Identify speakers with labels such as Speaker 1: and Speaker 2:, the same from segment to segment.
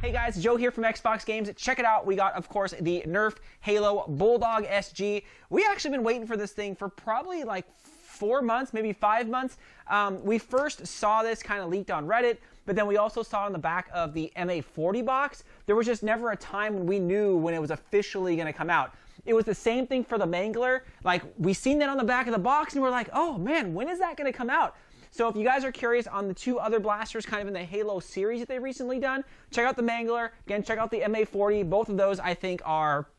Speaker 1: Hey guys, Joe here from XFoxGames. Check it out. We got, of course, the Nerf Halo Bulldog SG. We actually been waiting for this thing for probably like 4 months, maybe 5 months. We first saw this kind of leaked on Reddit, but then we also saw it on the back of the MA40 box. There was just never a time when we knew when it was officially going to come out. It was the same thing for the Mangler. Like, we seen that on the back of the box and we're like, oh man, when is that going to come out? So if you guys are curious on the two other blasters kind of in the Halo series that they've recently done, check out the Mangler. Again, check out the MA40. Both of those I think are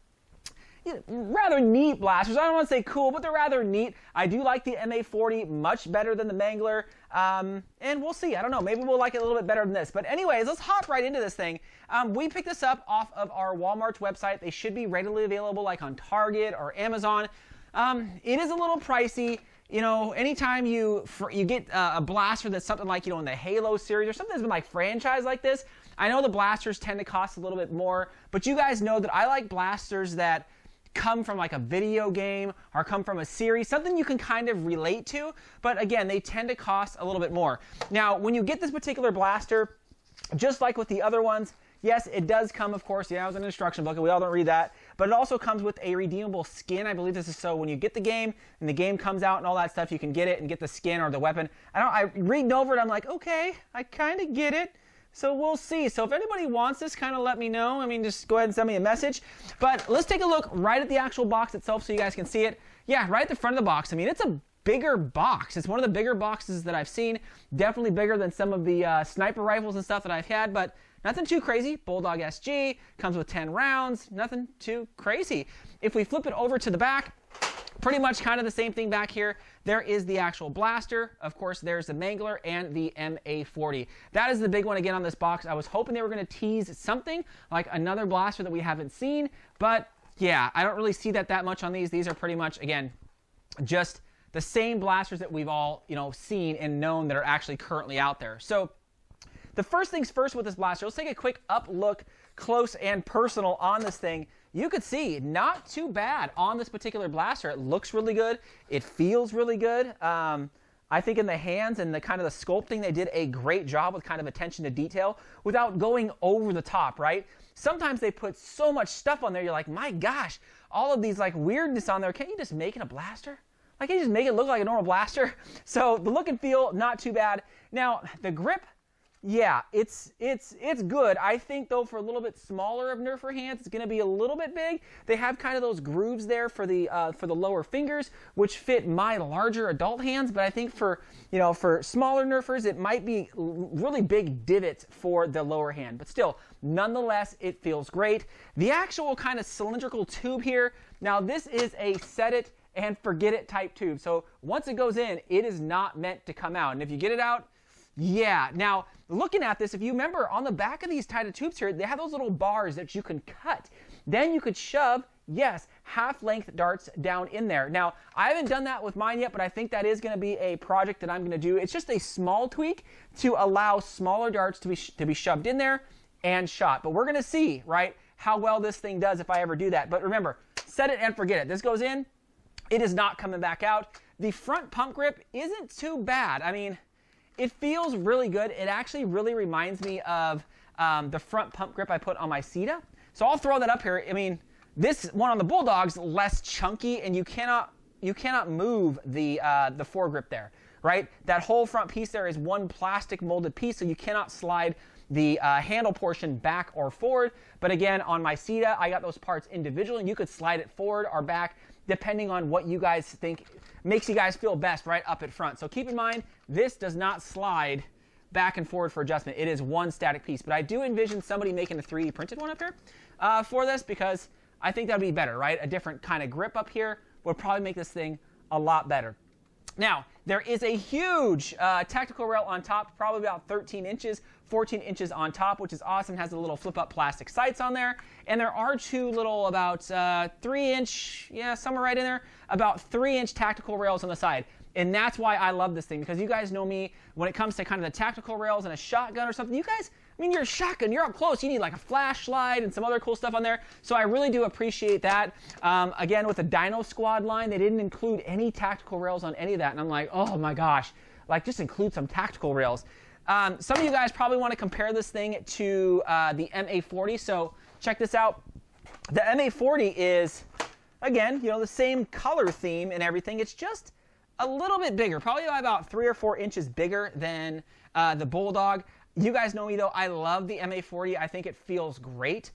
Speaker 1: rather neat blasters. I don't want to say cool, but they're rather neat. I do like the MA40 much better than the Mangler. And we'll see. I don't know. Maybe we'll like it a little bit better than this. But anyways, let's hop right into this thing. We picked this up off of our Walmart's website. They should be readily available like on Target or Amazon. It is a little pricey. You know, anytime you get a blaster that's something like, you know, in the Halo series or something that's been like franchised like this, I know the blasters tend to cost a little bit more, but you guys know that I like blasters that come from like a video game or come from a series, something you can kind of relate to, but again, they tend to cost a little bit more. Now, when you get this particular blaster, just like with the other ones, yes, it does come, of course, yeah, it was an instruction book, and we all don't read that, but it also comes with a redeemable skin. I believe this is so when you get the game, and the game comes out and all that stuff, you can get it and get the skin or the weapon. I reading over it, I'm like, okay, I kind of get it, so we'll see. So if anybody wants this, kind of let me know. I mean, just go ahead and send me a message. But let's take a look right at the actual box itself so you guys can see it. Yeah, right at the front of the box. I mean, it's a bigger box. It's one of the bigger boxes that I've seen. Definitely bigger than some of the sniper rifles and stuff that I've had, but nothing too crazy. Bulldog SG comes with 10 rounds. Nothing too crazy. If we flip it over to the back, pretty much kind of the same thing back here. There is the actual blaster. Of course, there's the Mangler and the MA40. That is the big one again on this box. I was hoping they were going to tease something like another blaster that we haven't seen, but yeah, I don't really see that much on these. These are pretty much, again, just the same blasters that we've all, you know, seen and known that are actually currently out there. So the first things first with this blaster, let's take a quick up look, close and personal on this thing. You could see not too bad on this particular blaster. It looks really good. It feels really good. I think in the hands and the kind of the sculpting, they did a great job with kind of attention to detail without going over the top, right? Sometimes they put so much stuff on there, you're like, my gosh, all of these like weirdness on there. Can't you just make it a blaster? Like, can you just make it look like a normal blaster? So the look and feel, not too bad. Now, the grip, yeah, it's good. I think, though, for a little bit smaller of Nerfer hands, it's going to be a little bit big. They have kind of those grooves there for the lower fingers, which fit my larger adult hands. But I think for, you know, for smaller Nerfers, it might be really big divots for the lower hand. But still, nonetheless, it feels great. The actual kind of cylindrical tube here, now this is a set it and forget it type tube. So once it goes in, it is not meant to come out. And if you get it out, yeah. Now, looking at this, if you remember, on the back of these type of tubes here, they have those little bars that you can cut. Then you could shove, yes, half-length darts down in there. Now, I haven't done that with mine yet, but I think that is going to be a project that I'm going to do. It's just a small tweak to allow smaller darts to be shoved in there and shot. But we're going to see, right, how well this thing does if I ever do that. But remember, set it and forget it. This goes in. It is not coming back out. The front pump grip isn't too bad. I mean, it feels really good. It actually really reminds me of the front pump grip I put on my Sita. So I'll throw that up here. I mean, this one on the Bulldog's less chunky, and you cannot move the foregrip there, right? That whole front piece there is one plastic molded piece, so you cannot slide the handle portion back or forward. But again, on my Sita, I got those parts individually, and you could slide it forward or back depending on what you guys think makes you guys feel best right up at front. So keep in mind, this does not slide back and forward for adjustment. It is one static piece. But I do envision somebody making a 3D printed one up here for this, because I think that would be better, right? A different kind of grip up here would probably make this thing a lot better. Now, there is a huge tactical rail on top, probably about 13 inches, 14 inches on top, which is awesome. It has the little flip-up plastic sights on there. And there are two little about 3-inch, yeah, somewhere right in there, about 3-inch tactical rails on the side. And that's why I love this thing, because you guys know me, when it comes to kind of the tactical rails and a shotgun or something, you guys, I mean, you're a shotgun, you're up close, you need like a flashlight and some other cool stuff on there. So I really do appreciate that. Again, with the Dino Squad line, they didn't include any tactical rails on any of that. And I'm like, oh my gosh, like just include some tactical rails. Some of you guys probably want to compare this thing to the MA40, so check this out. The MA40 is, again, you know, the same color theme and everything. It's just a little bit bigger, probably about 3 or 4 inches bigger than the Bulldog. You guys know me, though. I love the MA40. I think it feels great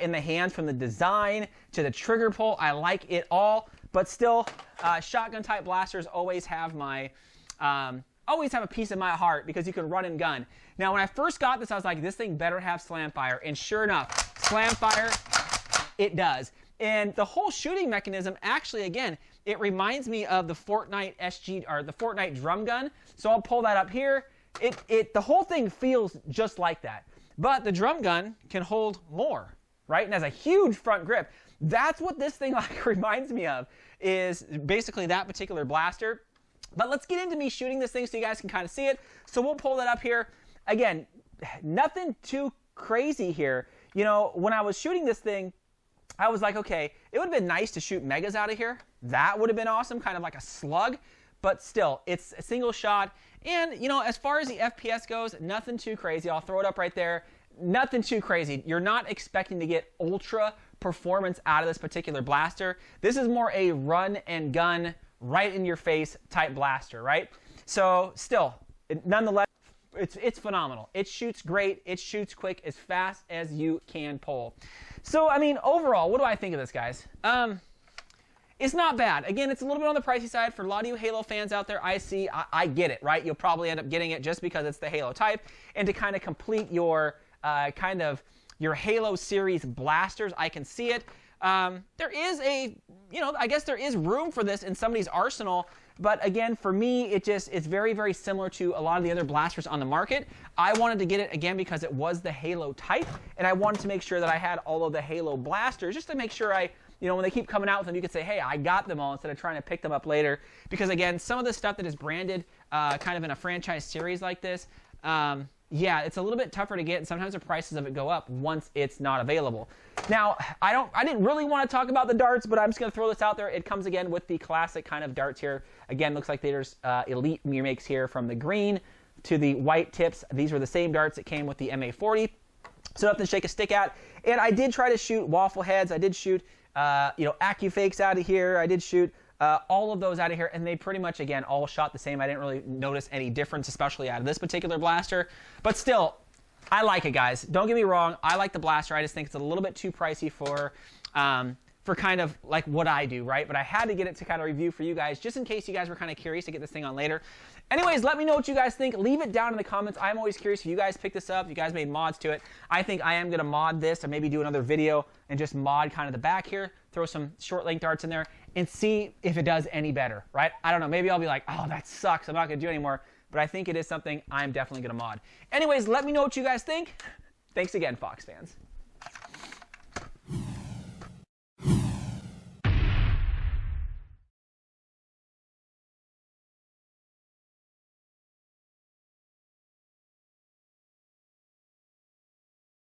Speaker 1: in the hands, from the design to the trigger pull. I like it all, but still, shotgun-type blasters always have my... always have a piece of my heart because you can run and gun. Now, when I first got this, I was like, this thing better have slam fire. And sure enough, slam fire, it does. And the whole shooting mechanism, actually, again, it reminds me of the Fortnite SG, or the Fortnite drum gun. So I'll pull that up here. The whole thing feels just like that. But the drum gun can hold more, right? And has a huge front grip. That's what this thing like reminds me of, is basically that particular blaster. But let's get into me shooting this thing so you guys can kind of see it. So we'll pull that up here. Again, nothing too crazy here. You know, when I was shooting this thing, I was like, okay, it would have been nice to shoot megas out of here. That would have been awesome, kind of like a slug. But still, it's a single shot. And, you know, as far as the FPS goes, nothing too crazy. I'll throw it up right there. Nothing too crazy. You're not expecting to get ultra performance out of this particular blaster. This is more a run and gun, right in your face type blaster, right? So still, nonetheless, it's phenomenal. It shoots great. It shoots quick, as fast as you can pull. So, I mean, overall, what do I think of this, guys? It's not bad. Again, it's a little bit on the pricey side. For a lot of you Halo fans out there, I get it, right? You'll probably end up getting it just because it's the Halo type. And to kind of complete your your Halo series blasters, I can see it. There is I guess there is room for this in somebody's arsenal. But again, for me, it's very, very similar to a lot of the other blasters on the market. I wanted to get it, again, because it was the Halo type. And I wanted to make sure that I had all of the Halo blasters, just to make sure when they keep coming out with them, you could say, hey, I got them all, instead of trying to pick them up later. Because again, some of the stuff that is branded kind of in a franchise series like this, yeah, it's a little bit tougher to get, and sometimes the prices of it go up once it's not available. Now, I didn't really want to talk about the darts, but I'm just going to throw this out there. It comes again with the classic kind of darts here. Again, looks like there's Elite remakes here, from the green to the white tips. These were the same darts that came with the MA40. So nothing to shake a stick at. And I did try to shoot waffle heads. I did shoot, AccuFakes out of here. I did shoot all of those out of here, and they pretty much, again, all shot the same. I didn't really notice any difference, especially out of this particular blaster. But still, I like it, guys. Don't get me wrong. I like the blaster. I just think it's a little bit too pricey for kind of like what I do, right? But I had to get it to kind of review for you guys, just in case you guys were kind of curious to get this thing on later. Anyways, let me know what you guys think. Leave it down in the comments. I'm always curious if you guys picked this up, if you guys made mods to it. I think I am going to mod this, or maybe do another video and just mod kind of the back here, throw some short length darts in there, and see if it does any better, right? I don't know. Maybe I'll be like, oh, that sucks, I'm not going to do it anymore. But I think it is something I'm definitely going to mod. Anyways, let me know what you guys think. Thanks again, Fox fans.